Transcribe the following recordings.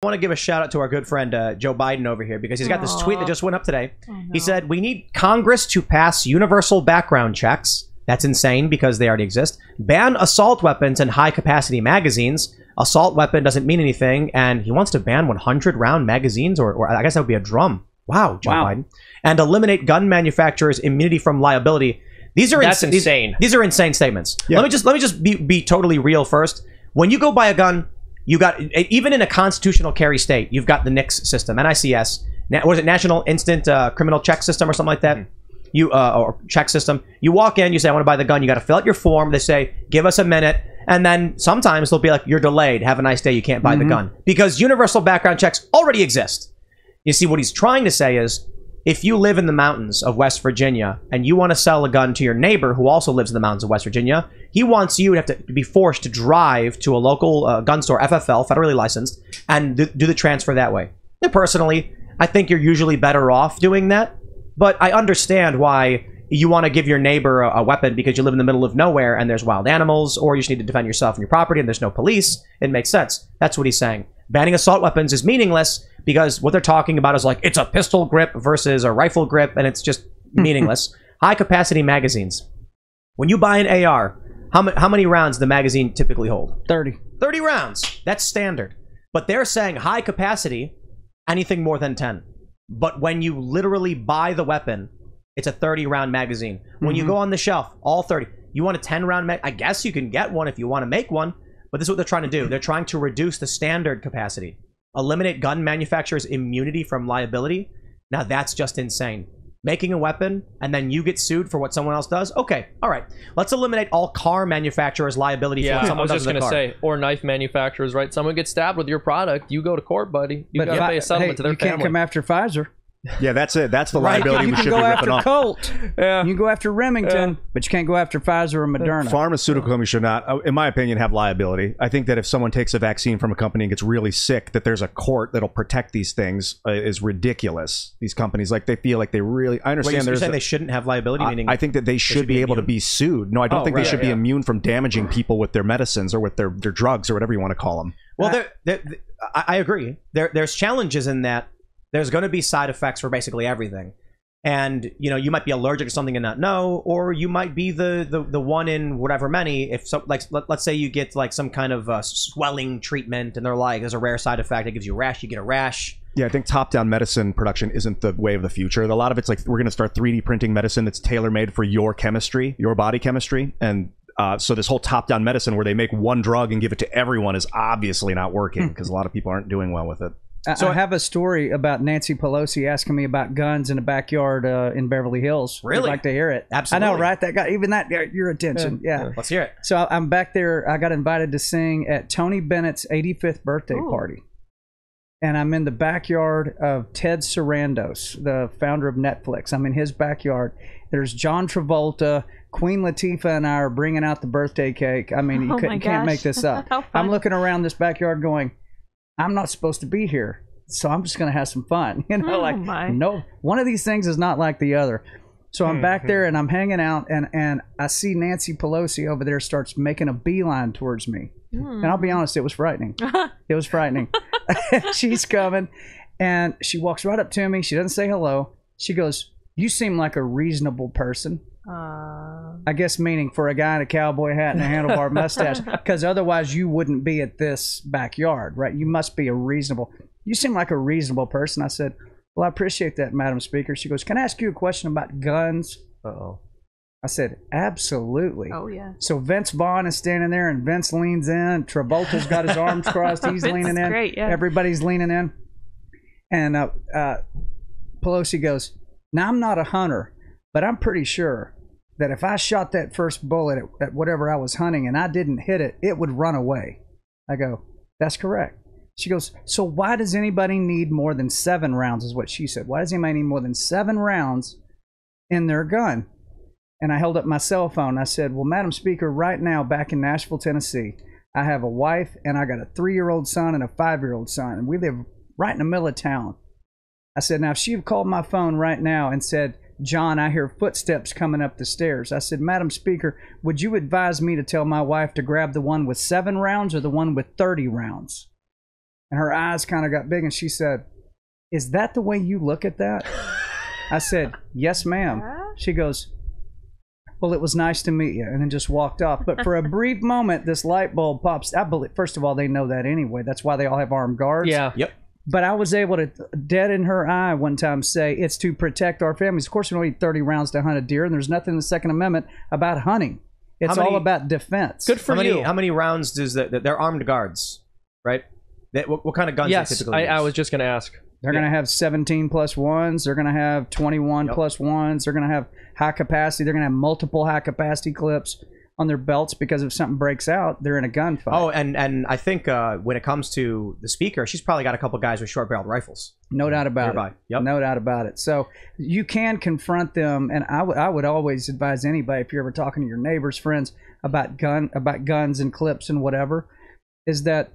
I want to give a shout out to our good friend Joe Biden over here because he's got this tweet that just went up today. He said, we need Congress to pass universal background checks. That's insane because they already exist. Ban assault weapons and high-capacity magazines. Assault weapon doesn't mean anything. And he wants to ban 100-round magazines, or I guess that would be a drum. Wow, Joe Biden. And eliminate gun manufacturers' immunity from liability. That's insane. These are insane statements. Yeah. Let me just be totally real first. When you go buy a gun, you got, even in a constitutional carry state, you've got the NICS system, NICS. What is it, National Instant Criminal Check System or something like that? Or check system. You walk in, you say, I want to buy the gun. You got to fill out your form. They say, give us a minute. And then sometimes they'll be like, you're delayed. Have a nice day. You can't buy the gun. Because universal background checks already exist. You see, what he's trying to say is, if you live in the mountains of West Virginia and you want to sell a gun to your neighbor who also lives in the mountains of West Virginia, he wants you to have to be forced to drive to a local gun store, FFL, federally licensed, and do the transfer that way. And personally, I think you're usually better off doing that, but I understand why you want to give your neighbor a weapon because you live in the middle of nowhere and there's wild animals, or you just need to defend yourself and your property and there's no police. It makes sense. That's what he's saying. Banning assault weapons is meaningless because what they're talking about is like, it's a pistol grip versus a rifle grip, and it's just meaningless. High-capacity magazines. When you buy an AR, how many rounds does the magazine typically hold? 30. 30 rounds. That's standard. But they're saying high capacity, anything more than 10. But when you literally buy the weapon, it's a 30-round magazine. When you go on the shelf, all 30. You want a 10-round mag? I guess you can get one if you want to make one. But this is what they're trying to do. They're trying to reduce the standard capacity. Eliminate gun manufacturers' immunity from liability. Now that's just insane. Making a weapon and then you get sued for what someone else does? Okay, all right. Let's eliminate all car manufacturers' liability for what someone does to the car. Say, or knife manufacturers, right? Someone gets stabbed with your product, you go to court, buddy. You got to pay a settlement to their family. You can't come after Pfizer. Yeah, that's it. That's the liability we should be ripping off. You can go after Colt. Yeah. You can go after Remington, but you can't go after Pfizer or Moderna. Pharmaceutical companies should not, in my opinion, have liability. I think that if someone takes a vaccine from a company and gets really sick, that there's a court that'll protect these things is ridiculous. These companies, like, they feel like they really... I understand you're saying they shouldn't have liability? Meaning I think that they should be able to be sued. No, I don't think they should be immune from damaging people with their medicines or with their drugs or whatever you want to call them. Well, I agree. There's challenges in that. There's going to be side effects for basically everything. And, you know, you might be allergic to something and not know, or you might be the one in whatever many. If so, like, let's say you get like some kind of swelling treatment and they're like, there's a rare side effect, it gives you a rash, you get a rash. Yeah, I think top-down medicine production isn't the way of the future. A lot of it's like, we're going to start 3D printing medicine that's tailor-made for your chemistry, your body chemistry. And so this whole top-down medicine where they make one drug and give it to everyone is obviously not working because a lot of people aren't doing well with it. So I have a story about Nancy Pelosi asking me about guns in the backyard in Beverly Hills. Really? I'd like to hear it. Absolutely. I know, right? That got even that got your attention. Yeah. Let's hear it. So I'm back there. I got invited to sing at Tony Bennett's 85th birthday party. And I'm in the backyard of Ted Sarandos, the founder of Netflix. I'm in his backyard. There's John Travolta. Queen Latifah and I are bringing out the birthday cake. I mean, you can't make this up. I'm looking around this backyard going, I'm not supposed to be here, so I'm just going to have some fun. You know, no, one of these things is not like the other. So I'm back there and I'm hanging out, and I see Nancy Pelosi over there starts making a beeline towards me. And I'll be honest, it was frightening. It was frightening. She's coming, and she walks right up to me. She doesn't say hello. She goes, "You seem like a reasonable person." I guess meaning for a guy in a cowboy hat and a handlebar mustache, because otherwise you wouldn't be at this backyard, right? You must be you seem like a reasonable person. I said, well, I appreciate that, Madam Speaker. She goes, can I ask you a question about guns? Uh-oh. I said, absolutely. Oh, yeah. So Vince Vaughn is standing there, and Vince leans in. Travolta's got his arms crossed. He's leaning in. Great, yeah. Everybody's leaning in. And Pelosi goes, now, I'm not a hunter, but I'm pretty sure that if I shot that first bullet at whatever I was hunting and I didn't hit it, it would run away. I go, that's correct. She goes, so why does anybody need more than 7 rounds, is what she said. Why does anybody need more than 7 rounds in their gun? And I held up my cell phone. I said, well, Madam Speaker, right now back in Nashville, Tennessee, I have a wife and I got a 3-year-old son and a 5-year-old son. And we live right in the middle of town. I said, now, if she had called my phone right now and said, John, I hear footsteps coming up the stairs. I said, Madam Speaker, would you advise me to tell my wife to grab the one with 7 rounds or the one with 30 rounds? And her eyes kind of got big, and she said, "Is that the way you look at that?" I said, "Yes, ma'am." She goes, "Well, it was nice to meet you," and then just walked off. But for a brief moment, this light bulb pops. I believe, first of all, they know that anyway. That's why they all have armed guards. Yeah. Yep. But I was able to, dead in her eye one time, say it's to protect our families. Of course, we don't need 30 rounds to hunt a deer, and there's nothing in the Second Amendment about hunting. It's all about defense. Good for you. How many rounds does they're armed guards, right? What kind of guns? Yes, they typically use? I was just going to ask. They're going to have 17 plus ones. They're going to have 21 plus ones. They're going to have high capacity. They're going to have multiple high capacity clips on their belts because if something breaks out, they're in a gunfight. Oh, and I think when it comes to the speaker, she's probably got a couple guys with short-barreled rifles. No doubt about it. Yep. No doubt about it. So you can confront them, and I would always advise anybody, if you're ever talking to your neighbors, friends about guns and clips and whatever, is that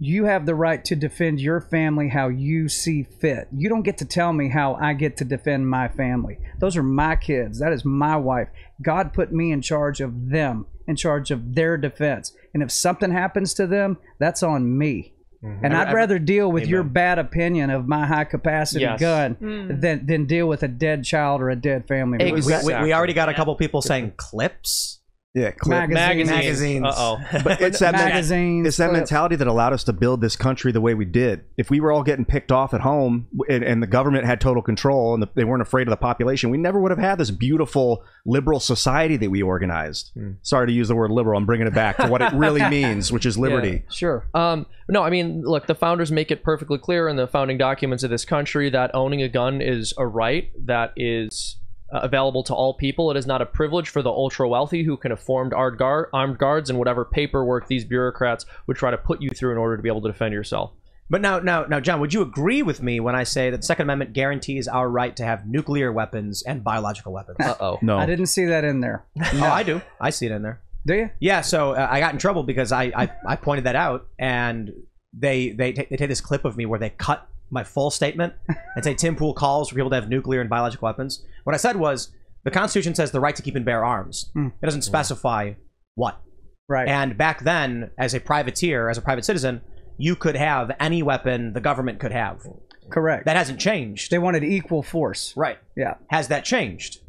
you have the right to defend your family how you see fit. You don't get to tell me how I get to defend my family. Those are my kids. That is my wife. God put me in charge of them, in charge of their defense. And if something happens to them, that's on me. Mm-hmm. And I'd rather deal with your bad opinion of my high capacity gun than deal with a dead child or a dead family. Exactly. We already got a couple people saying clips. Yeah, magazines. Uh-oh. But it's that magazines. It's that mentality that allowed us to build this country the way we did. If we were all getting picked off at home and the government had total control and they weren't afraid of the population, we never would have had this beautiful liberal society that we organized. Sorry to use the word liberal. I'm bringing it back to what it really means, which is liberty. Yeah, sure. No, I mean, look, the founders make it perfectly clear in the founding documents of this country that owning a gun is a right that is available to all people. It is not a privilege for the ultra wealthy who can afford armed guards and whatever paperwork these bureaucrats would try to put you through in order to be able to defend yourself. But now, John, would you agree with me when I say that the Second Amendment guarantees our right to have nuclear weapons and biological weapons? No, I didn't see that in there. No. Oh, I do. I see it in there. Do you? Yeah. So I got in trouble because I pointed that out, and they take this clip of me where they cut my full statement and say Tim Pool calls for people to have nuclear and biological weapons. What I said was the Constitution says the right to keep and bear arms. It doesn't specify what. Right. And back then, as a privateer, as a private citizen, you could have any weapon the government could have. Correct. That hasn't changed. They wanted equal force. Right. Yeah. Has that changed?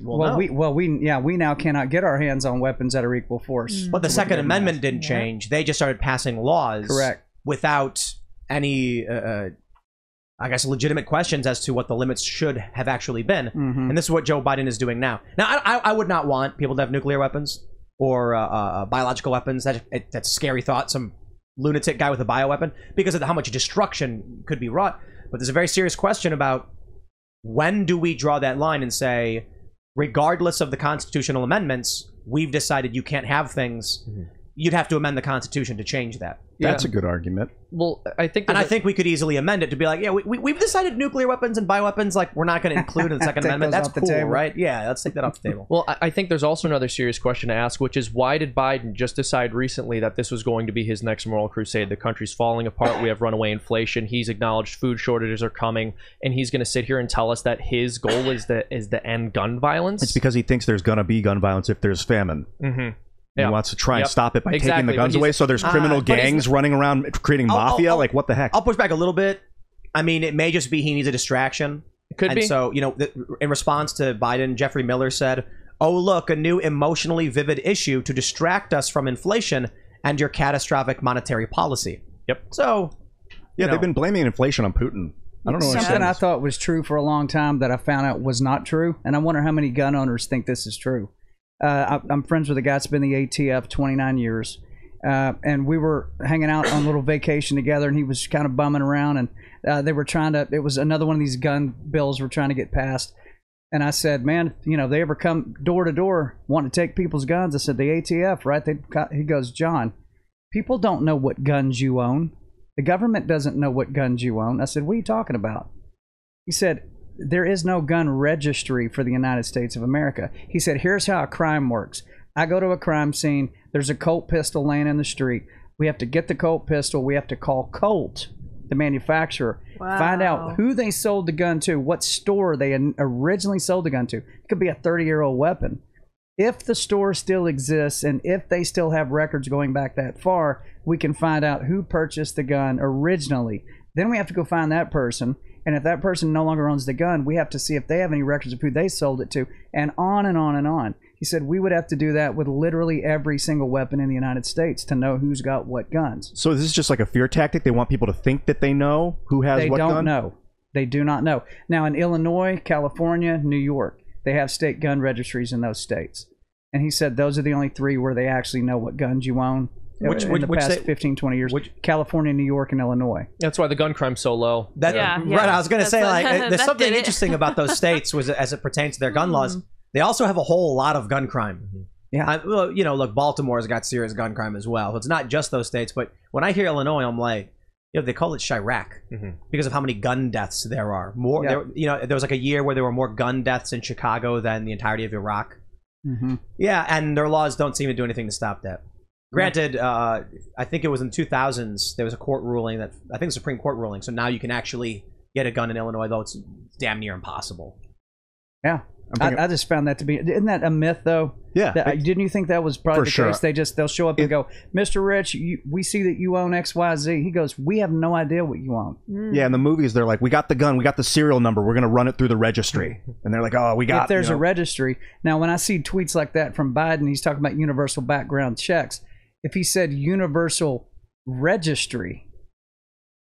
Well, no. we now cannot get our hands on weapons that are equal force. But the Second Amendment didn't change. They just started passing laws. Correct. Without any I guess legitimate questions as to what the limits should have actually been. And this is what Joe Biden is doing now. Now, I would not want people to have nuclear weapons or biological weapons. That's a scary thought. Some lunatic guy with a bioweapon, because of how much destruction could be wrought. But there's a very serious question about when do we draw that line and say, regardless of the constitutional amendments, we've decided you can't have things. You'd have to amend the Constitution to change that. That's a good argument. Well, I think we could easily amend it to be like, yeah, we've decided nuclear weapons and bioweapons, like, we're not going to include in the Second Amendment. That's cool, right? Yeah, let's take that off the table. Well, I think there's also another serious question to ask, which is why did Biden just decide recently that this was going to be his next moral crusade? The country's falling apart. We have runaway inflation. He's acknowledged food shortages are coming, and he's going to sit here and tell us that his goal is the end gun violence. It's because he thinks there's going to be gun violence if there's famine. He wants to try and stop it by taking the guns away. So there's criminal gangs running around creating mafia. Like, what the heck? I'll push back a little bit. I mean, it may just be he needs a distraction. It could be. So, in response to Biden, Jeffrey Miller said, "Oh, look, a new emotionally vivid issue to distract us from inflation and your catastrophic monetary policy." Yep. So, they've been blaming inflation on Putin. I don't know. Something I thought was true for a long time that I found out was not true. And I wonder how many gun owners think this is true. I'm friends with a guy that's been in the ATF 29 years. And we were hanging out on a little vacation together, and he was kind of bumming around, and they were it was another one of these gun bills we're trying to get passed. And I said, man, they ever come door to door wanting to take people's guns? I said, the ATF, right? He goes, John, people don't know what guns you own. The government doesn't know what guns you own. I said, what are you talking about? He said, there is no gun registry for the United States of America. He said, here's how a crime works. I go to a crime scene. There's a Colt pistol laying in the street. We have to get the Colt pistol. We have to call Colt, the manufacturer, find out who they sold the gun to, what store they originally sold the gun to. It could be a 30-year-old weapon. If the store still exists and if they still have records going back that far, we can find out who purchased the gun originally. Then we have to go find that person. And if that person no longer owns the gun, we have to see if they have any records of who they sold it to, and on and on and on. He said we would have to do that with literally every single weapon in the United States to know who's got what guns. So is this just like a fear tactic? They want people to think that they know who has what gun? They don't know. They do not know. Now, in Illinois, California, New York, they have state gun registries in those states. And he said those are the only three where they actually know what guns you own. In the past 15, 20 years. California, New York, and Illinois. That's why the gun crime's so low. Right, I was going to say, like, there's something interesting about those states as it pertains to their gun laws. They also have a whole lot of gun crime. Yeah. Well, you know, look, Baltimore's got serious gun crime as well. So it's not just those states. But when I hear Illinois, I'm like, you know, they call it Chirac because of how many gun deaths there are. More, you know, there was like a year where there were more gun deaths in Chicago than the entirety of Iraq. Yeah, and their laws don't seem to do anything to stop that. Granted, I think it was in the 2000s, there was a court ruling that, I think a Supreme Court ruling, so now you can actually get a gun in Illinois, though it's damn near impossible. Yeah. I just found that to be, isn't that a myth, though? Yeah. Didn't you think that was probably the case? They'll show up and go, Mr. Rich, we see that you own XYZ. He goes, we have no idea what you own. Yeah, in the movies, they're like, we got the gun, we got the serial number, we're going to run it through the registry. And they're like, oh, we got If there's a registry. Now, when I see tweets like that from Biden, he's talking about universal background checks. If he said universal registry,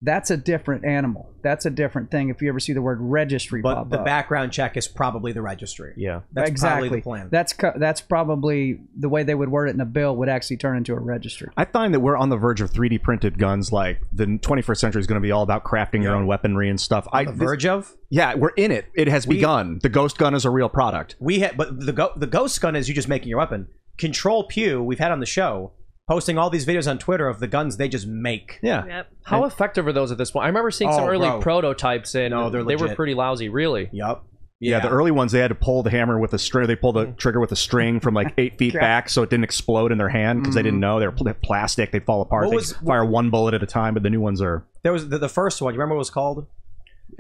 that's a different animal. That's a different thing if you ever see the word registry pop up. But the background check is probably the registry. Yeah. That's exactly probably the plan. That's probably the way they would word it in a bill would actually turn into a registry. I find that we're on the verge of 3D printed guns. Like, the 21st century is going to be all about crafting your own weaponry and stuff. On the verge of? Yeah, we're in it. It has begun. The Ghost gun is a real product. But the Ghost gun is you just making your weapon. Control Pew, we've had on the show, posting all these videos on Twitter of the guns they just make. Yeah. Yep. How effective are those at this point? I remember seeing some early prototypes, and they were pretty lousy, really. Yep. Yeah, the early ones, they had to pull the hammer with a string. They pulled the trigger with a string from like 8 feet back so it didn't explode in their hand because they didn't know. They were plastic. They'd fall apart. They fire one bullet at a time, but the new ones are... There was the first one. You remember what it was called?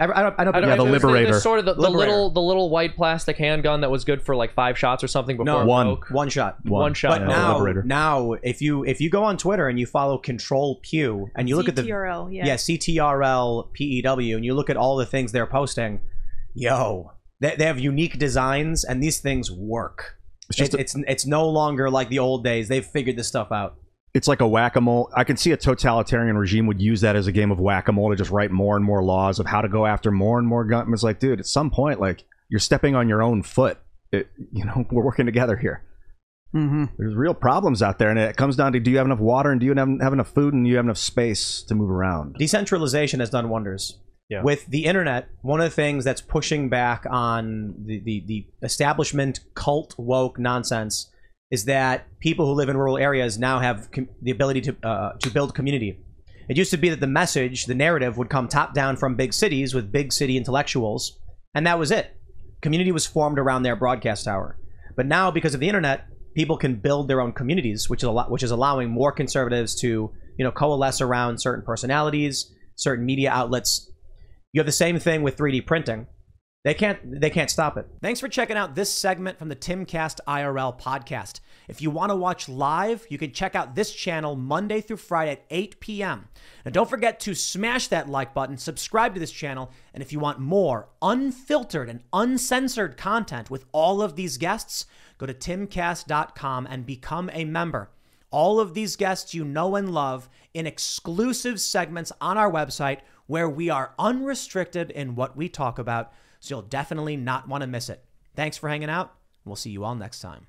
I don't the Liberator. Sort of the little white plastic handgun that was good for like 5 shots or something before it broke. One shot. One shot. But now if you go on Twitter and you follow Control Pew and you look at the CTRL PEW and you look at all the things they're posting, they have unique designs and these things work. It's no longer like the old days. They've figured this stuff out. It's like a whack-a-mole. I can see a totalitarian regime would use that as a game of whack-a-mole to just write more and more laws of how to go after more and more guns. It's like, dude, at some point, like, you're stepping on your own foot. We're working together here. There's real problems out there, and it comes down to, do you have enough water, and do you have enough food, and do you have enough space to move around? Decentralization has done wonders. Yeah. With the internet, one of the things that's pushing back on the establishment cult woke nonsense is that people who live in rural areas now have the ability to build community. It used to be that the message, the narrative, would come top down from big cities with big city intellectuals, and that was it. Community was formed around their broadcast tower. But now, because of the internet, people can build their own communities, which is allowing more conservatives to coalesce around certain personalities, certain media outlets. You have the same thing with 3D printing. They can't stop it. Thanks for checking out this segment from the Timcast IRL podcast. If you want to watch live, you can check out this channel Monday through Friday at 8 p.m. And don't forget to smash that like button, subscribe to this channel, and if you want more unfiltered and uncensored content with all of these guests, go to timcast.com and become a member. All of these guests you know and love in exclusive segments on our website where we are unrestricted in what we talk about. So you'll definitely not want to miss it. Thanks for hanging out. We'll see you all next time.